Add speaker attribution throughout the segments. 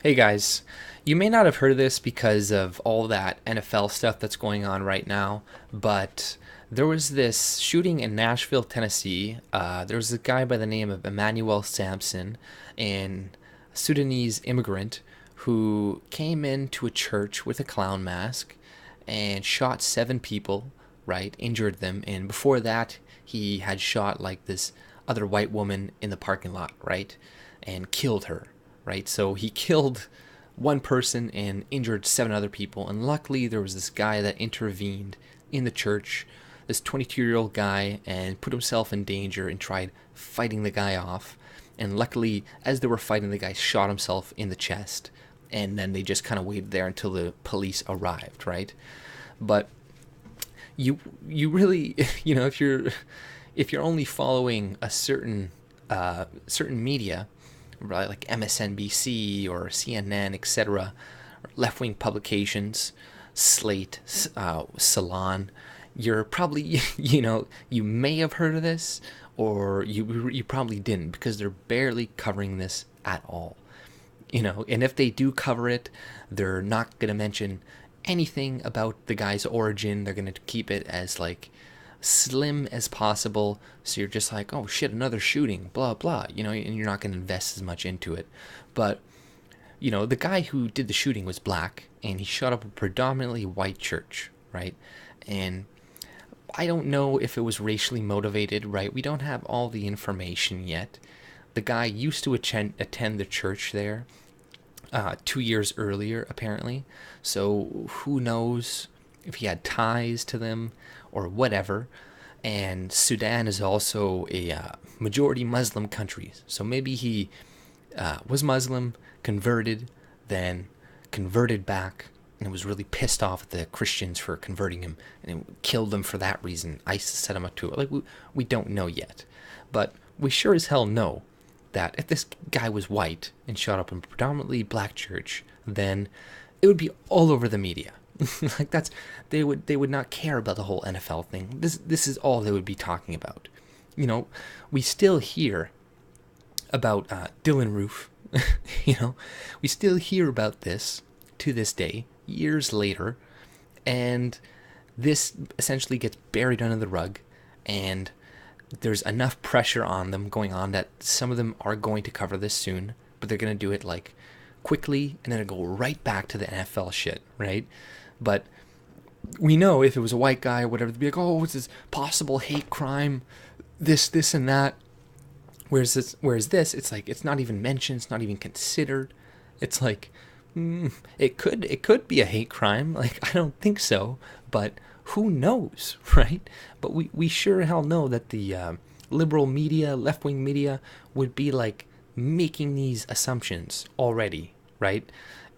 Speaker 1: Hey guys, you may not have heard of this because of all that NFL stuff that's going on right now, but there was this shooting in Nashville, Tennessee. There was a guy by the name of Emmanuel Sampson, an Sudanese immigrant, who came into a church with a clown mask and shot seven people, right? Injured them. And before that, he had shot like this other white woman in the parking lot, right? And killed her, right? So he killed one person and injured seven other people. And luckily, there was this guy that intervened in the church, this 22-year-old guy, and put himself in danger and tried fighting the guy off. And luckily, as they were fighting, the guy shot himself in the chest. And then they just kind of waited there until the police arrived, right? But you really, if you're only following a certain media, right, like MSNBC or CNN, etc., left-wing publications, Slate, Salon, you're probably you may have heard of this, or you probably didn't, because they're barely covering this at all. And if they do cover it, they're not going to mention anything about the guy's origin. They're going to keep it as like slim as possible, so you're just like, oh shit, another shooting, blah blah, and you're not going to invest as much into it. But the guy who did the shooting was black, and he shot up a predominantly white church, right? And I don't know if it was racially motivated, right? We don't have all the information yet. The guy used to attend the church there 2 years earlier, apparently. So who knows if he had ties to them or whatever. And Sudan is also a majority Muslim country. So maybe he was Muslim, converted, then converted back, and was really pissed off at the Christians for converting him and killed them for that reason. ISIS set him up to it. Like, we don't know yet. But we sure as hell know that if this guy was white and shot up in a predominantly black church, then it would be all over the media. Like, they would not care about the whole NFL thing. This is all they would be talking about. We still hear about Dylan Roof. We still hear about this to this day, years later, and this essentially gets buried under the rug, and there's enough pressure on them going on that some of them are going to cover this soon, but they're going to do it like quickly, and then it'll go right back to the NFL shit, right? But we know if it was a white guy or whatever, they'd be like, oh, what's this possible hate crime, this, and that. Whereas this, it's like, it's not even mentioned, it's not even considered. It's like, it could be a hate crime. Like, I don't think so, but who knows, right? But we sure hell know that the liberal media, left-wing media, would be like making these assumptions already, right?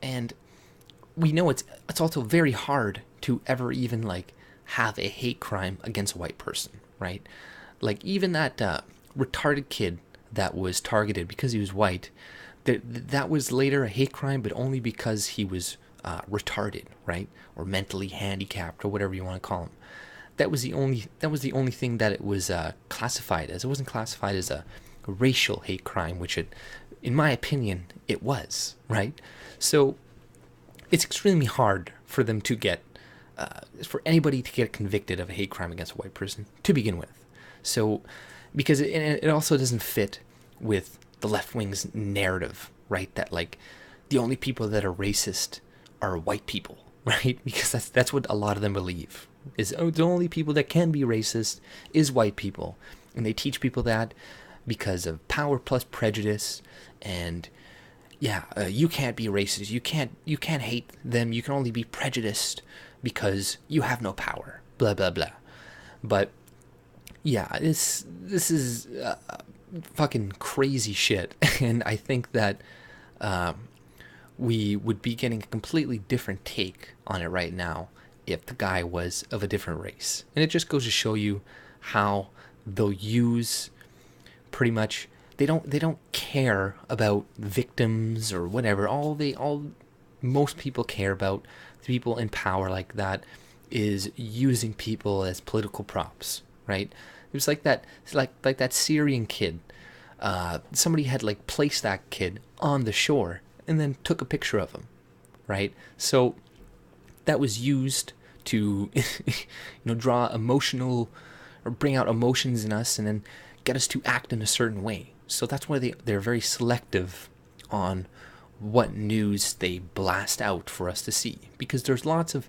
Speaker 1: And we know it's also very hard to ever even like have a hate crime against a white person, right? Like, even that retarded kid that was targeted because he was white, that was later a hate crime, but only because he was retarded, right, or mentally handicapped, or whatever you want to call him. That was the only thing that it was classified as. It wasn't classified as a racial hate crime, which it, in my opinion, it was, right? So it's extremely hard for them to get, for anybody to get convicted of a hate crime against a white person to begin with. So, because it also doesn't fit with the left wing's narrative, right? That like the only people that are racist are white people, right? Because that's what a lot of them believe, is, oh, the only people that can be racist is white people, and they teach people that because of power plus prejudice. And yeah, you can't be racist, you can't hate them, you can only be prejudiced because you have no power, blah blah blah. But yeah, this is fucking crazy shit, and I think that we would be getting a completely different take on it right now if the guy was of a different race. And it just goes to show you how they'll use pretty much, they don't care about victims or whatever. All most people care about, the people in power like that, is using people as political props, right? It was like that, like that Syrian kid. Somebody had like placed that kid on the shore and then took a picture of him, right? So that was used to draw emotional or bring out emotions in us and then get us to act in a certain way. So that's why they're very selective on what news they blast out for us to see, because there's lots of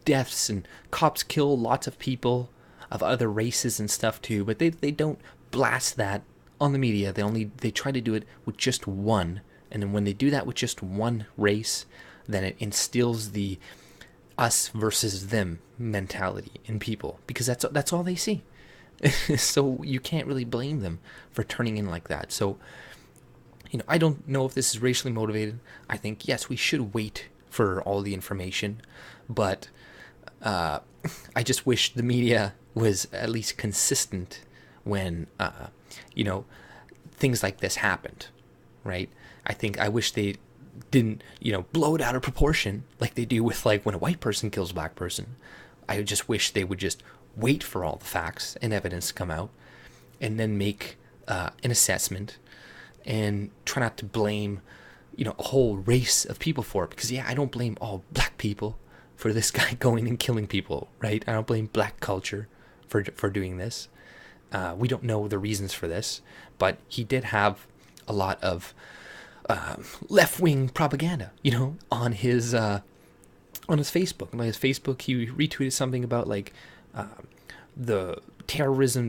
Speaker 1: deaths and cops kill lots of people of other races and stuff too, but they don't blast that on the media. They try to do it with just one, and then when they do that with just one race, then it instills the us versus them mentality in people, because that's all they see. So you can't really blame them for turning in like that. So I don't know if this is racially motivated. I think yes, we should wait for all the information, but I just wish the media was at least consistent when things like this happened, right? I wish they didn't blow it out of proportion like they do with like when a white person kills a black person. I just wish they would just wait for all the facts and evidence to come out and then make an assessment and try not to blame a whole race of people for it, because I don't blame all black people for this guy going and killing people, right? I don't blame black culture for doing this. We don't know the reasons for this, but he did have a lot of left-wing propaganda, on his Facebook. On his Facebook, he retweeted something about like the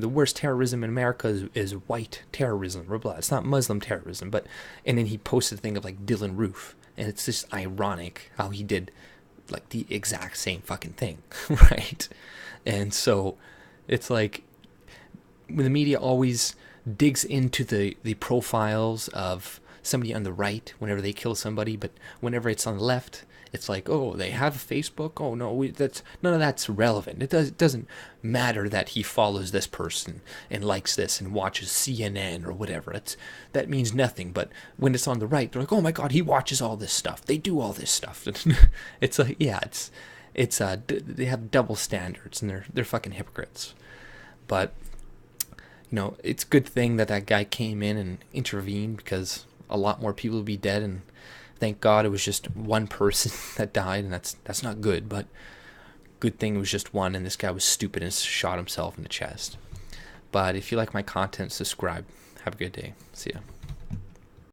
Speaker 1: worst terrorism in America is white terrorism, blah, blah. It's not Muslim terrorism, and then he posted a thing of like Dylan Roof, and it's just ironic how he did like the exact same fucking thing, right? And so it's like when the media always digs into the profiles of somebody on the right whenever they kill somebody, but whenever it's on the left, it's like, oh, they have a Facebook. Oh no, none of that's relevant. It doesn't matter that he follows this person and likes this and watches CNN or whatever. That means nothing. But when it's on the right, they're like, oh my God, he watches all this stuff. They do all this stuff. It's like, they have double standards and they're fucking hypocrites. But it's a good thing that guy came in and intervened, because a lot more people would be dead, and thank God it was just one person that died, and that's not good, but good thing it was just one, and this guy was stupid and shot himself in the chest. But if you like my content, subscribe. Have a good day. See ya.